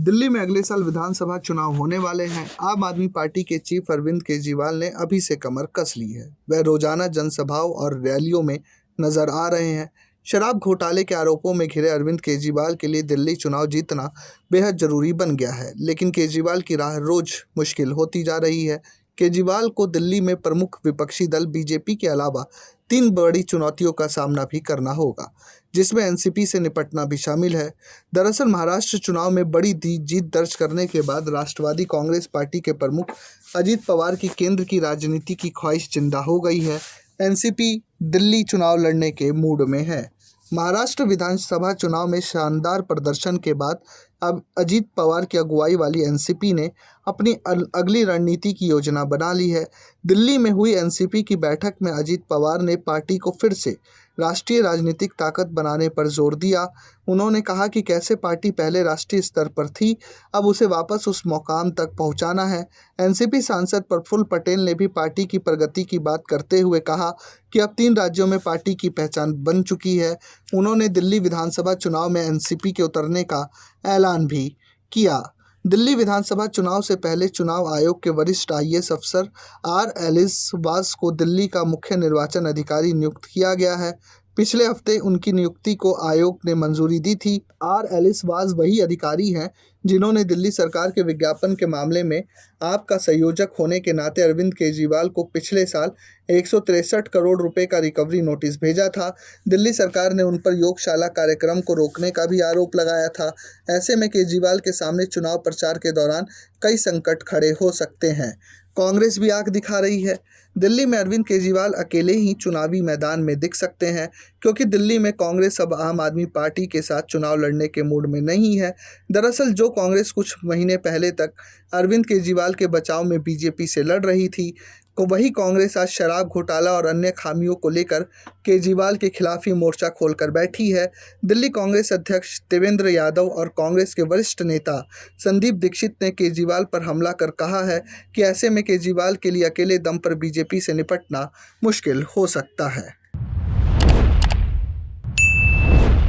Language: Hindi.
दिल्ली में अगले साल विधानसभा चुनाव होने वाले हैं। आम आदमी पार्टी के चीफ अरविंद केजरीवाल ने अभी से कमर कस ली है। वह रोजाना जनसभाओं और रैलियों में नजर आ रहे हैं। शराब घोटाले के आरोपों में घिरे अरविंद केजरीवाल के लिए दिल्ली चुनाव जीतना बेहद जरूरी बन गया है, लेकिन केजरीवाल की राह रोज मुश्किल होती जा रही है। केजरीवाल को दिल्ली में प्रमुख विपक्षी दल बीजेपी के अलावा 3 बड़ी चुनौतियों का सामना भी करना होगा, जिसमें एनसीपी से निपटना भी शामिल है। दरअसल महाराष्ट्र चुनाव में बड़ी जीत दर्ज करने के बाद राष्ट्रवादी कांग्रेस पार्टी के प्रमुख अजीत पवार की केंद्र की राजनीति की ख्वाहिश जिंदा हो गई है। एनसीपी दिल्ली चुनाव लड़ने के मूड में है। महाराष्ट्र विधानसभा चुनाव में शानदार प्रदर्शन के बाद अब अजीत पवार की अगुवाई वाली एनसीपी ने अपनी अगली रणनीति की योजना बना ली है। दिल्ली में हुई एनसीपी की बैठक में अजीत पवार ने पार्टी को फिर से राष्ट्रीय राजनीतिक ताकत बनाने पर जोर दिया। उन्होंने कहा कि कैसे पार्टी पहले राष्ट्रीय स्तर पर थी, अब उसे वापस उस मुकाम तक पहुंचाना है। एनसीपी सांसद प्रफुल्ल पटेल ने भी पार्टी की प्रगति की बात करते हुए कहा कि अब 3 राज्यों में पार्टी की पहचान बन चुकी है। उन्होंने दिल्ली विधानसभा चुनाव में एनसीपी के उतरने का ऐलान भी किया। दिल्ली विधानसभा चुनाव से पहले चुनाव आयोग के वरिष्ठ आईएएस अफसर आर एलिसवास को दिल्ली का मुख्य निर्वाचन अधिकारी नियुक्त किया गया है। पिछले हफ्ते उनकी नियुक्ति को आयोग ने मंजूरी दी थी। आर एलिसवास वही अधिकारी हैं जिन्होंने दिल्ली सरकार के विज्ञापन के मामले में आपका संयोजक होने के नाते अरविंद केजरीवाल को पिछले साल 163 करोड़ रुपए का रिकवरी नोटिस भेजा था। दिल्ली सरकार ने उन पर योगशाला कार्यक्रम को रोकने का भी आरोप लगाया था। ऐसे में केजरीवाल के सामने चुनाव प्रचार के दौरान कई संकट खड़े हो सकते हैं। कांग्रेस भी आंख दिखा रही है। दिल्ली में अरविंद केजरीवाल अकेले ही चुनावी मैदान में दिख सकते हैं, क्योंकि दिल्ली में कांग्रेस अब आम आदमी पार्टी के साथ चुनाव लड़ने के मूड में नहीं है। दरअसल जो कांग्रेस कुछ महीने पहले तक अरविंद केजरीवाल के बचाव में बीजेपी से लड़ रही थी, वही कांग्रेस आज शराब घोटाला और अन्य खामियों को लेकर केजरीवाल के खिलाफ ही मोर्चा खोलकर बैठी है। दिल्ली कांग्रेस अध्यक्ष देवेंद्र यादव और कांग्रेस के वरिष्ठ नेता संदीप दीक्षित ने केजरीवाल पर हमला कर कहा है कि ऐसे में केजरीवाल के लिए अकेले दम पर बीजेपी से निपटना मुश्किल हो सकता है।